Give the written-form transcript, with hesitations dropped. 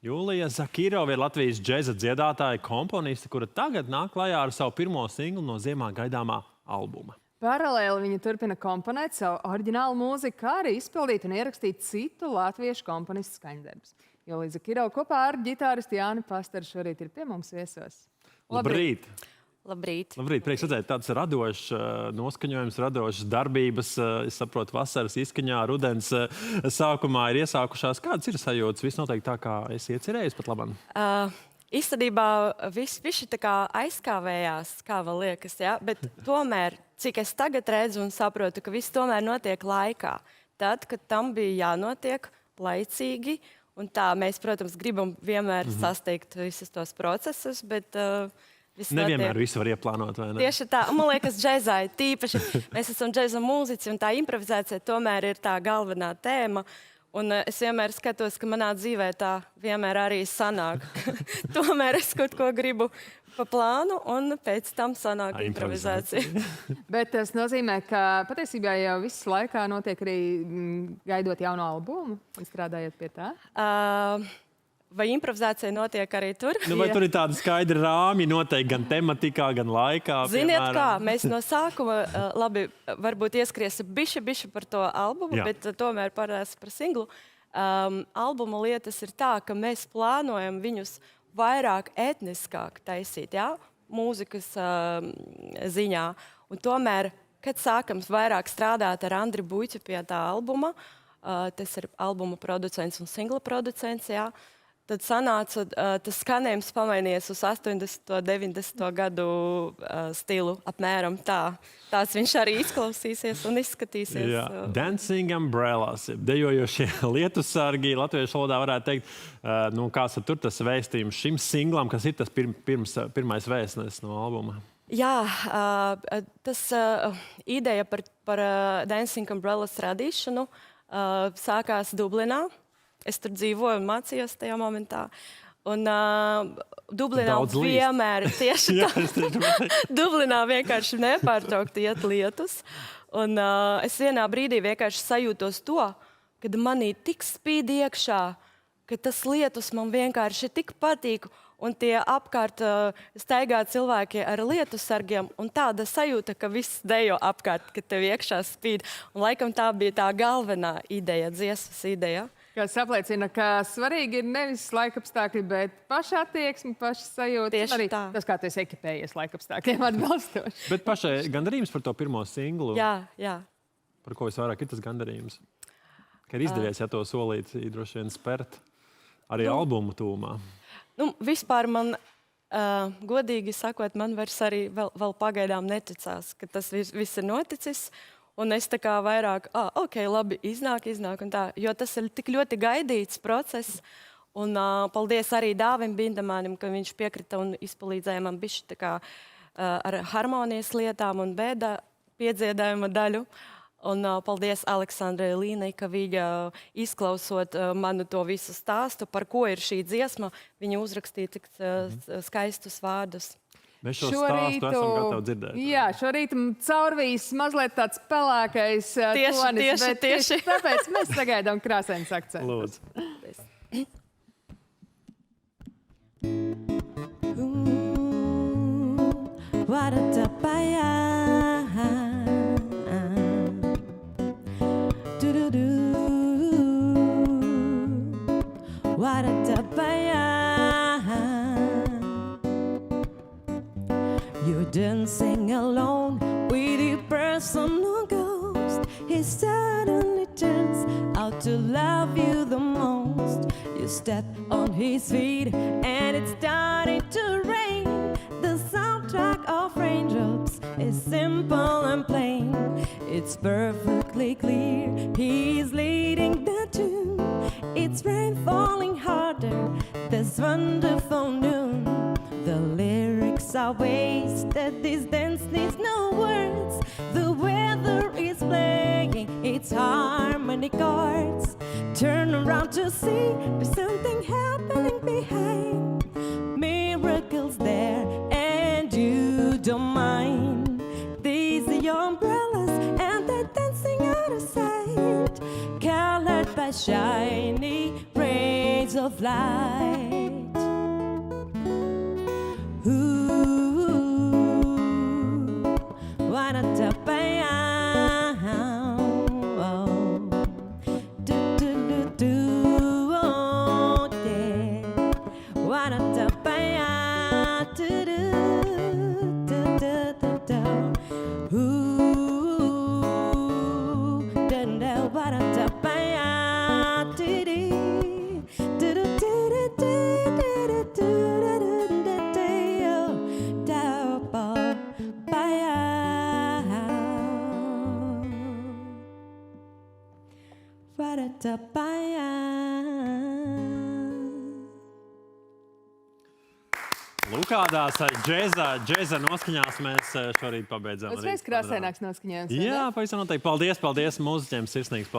Julija Zakirova ir Latvijas džēza dziedātāja, komponiste, kura tagad nāk klajā ar savu pirmo singlu no ziemā gaidāmā albuma. Paralēli viņa turpina komponēt savu oriģinālu mūziku, kā arī izpildīt un ierakstīt citu latviešu komponistu skaņdarbus. Julija Zakirova kopā ar ģitāristu Jāni Pasteru šorīt ir pie mums viesos. Labrīt! Labrīt! Labrīt! Prieks redzēt tāds radošs noskaņojums, radošas darbības. Es saprotu, vasaras izskaņā, rudens sākumā ir iesākušās. Kādas ir sajūtas? Viss noteikti tā, kā es iecerējis pat labam. Īstenībā viss tā kā aizkāvējās, kā vēl liekas, ja? Bet tomēr, cik es tagad redzu un saprotu, ka viss tomēr notiek laikā. Tad, kad tam bija jānotiek laicīgi, un tā mēs, protams, gribam vienmēr sasteigt visus tos procesus, bet nevienmēr visu var ieplānot, vai ne? Tieši tā. Man liekas, džezā ir tīpaši. Mēs esam džeza mūziķi, un tā improvizācija tomēr ir tā galvenā tēma. Un es vienmēr skatos, ka manā dzīvē tā vienmēr arī sanāk. Tomēr es kaut ko gribu pa plānu, un pēc tam sanāk improvizācija. Bet tas nozīmē, ka patiesībā jau viss laikā notiek arī gaidot jaunu albumu un strādājot pie tā? Vai improvizācija notiek arī tur? Vai tur ir tādi skaidri rāmi noteikti gan tematikā, gan laikā? Ziniet kā, mēs no sākuma, labi, varbūt ieskriesim bišķi par to albumu, bet tomēr parādās par singlu. Albuma lietas ir tā, ka mēs plānojam viņus vairāk etniskāk taisīt, jā? Mūzikas ziņā. Un tomēr, kad sākam vairāk strādāt ar Andri Buļķu pie tā albuma, tas ir albuma producents un singla producents, jā, tad sanāca, tas skanējums pamainījies uz 80. 90. gadu stilu apmēram tā. Tās viņš arī izklausīsies un izskatīsies. Jā. Dancing Umbrellas, dejojošie lietussargi, latviešu valodā varētu teikt, kāds tur tas vēstījums šim singlam, kas ir tas pirmais vēstnes no albuma? Jā, tas ideja par Dancing Umbrellas radīšanu sākās Dublinā. Es tur dzīvoju un mācījos tajā momentā. Un Dublinā vienmēr tieši tā. Dublinā vienkārši nepārtraukti iet lietus. Un es vienā brīdī vienkārši sajūtos to, kad manī tik spīd iekšā, ka tas lietus man vienkārši tik patīk. Un tie apkārt staigā cilvēki ar lietusargiem, un tāda sajūta, ka viss dejo apkārt, ka tev iekšā spīd. Un laikam tā bija tā galvenā ideja, dziesmas ideja. Kas apliecina, ka svarīgi ir nevis laikapstākļi, bet paša attieksme, paša sajūta. Tieši arī tā. Tas, kā tu esi ekipējies laikapstākļiem atbalstoši. Bet pašai gandarījums par to pirmo singlu? Jā. Par ko visvairāk ir tas gandarījums? Ka ir izdevies, ja to solīt, droši vien spērt arī albumu tūmā. Vispār man, godīgi sakot, man vairs arī vēl pagaidām neticās, ka tas viss ir noticis. Un es tā kā vairāk, ok, labi, iznāk un tā, jo tas ir tik ļoti gaidīts process. Un paldies arī Dāvim Bindamānim, ka viņš piekrita un izpalīdzēja man bišķi tā kā ar harmonijas lietām un bēdā piedziedājuma daļu. Un paldies Aleksandrai Līnai, ka viņa izklausot manu to visu stāstu, par ko ir šī dziesma, viņa uzrakstīja tik skaistus vārdus. Mēs šo stāstu esam gatavi dzirdēt. Jā, šorīt caurvīs mazliet tāds pelēkais tonis, bet tieši tāpēc mēs sagaidām krāsains akcents. Lūdzu. You're dancing alone with your personal ghost. He suddenly turns out to love you the most. You step on his feet and it's starting to rain. The soundtrack of raindrops is simple and plain. It's perfectly clear he's leading the tune. It's rain falling harder this wonderful noon. The lyrics are wasted, this dance needs no words. The weather is playing its harmony chords. Turn around to see there's something happening behind. Miracles there and you don't mind. These are your umbrellas and they're dancing out of sight. Colored by shiny rays of flight. Ooh, why not the Lūk, kādās džēza noskaņās mēs šorīt pabeidzām. Tas reiz krāsaināks noskaņojums. Jā, pavisam noteikti. Paldies mūziķiem, sirsnīgs paldies.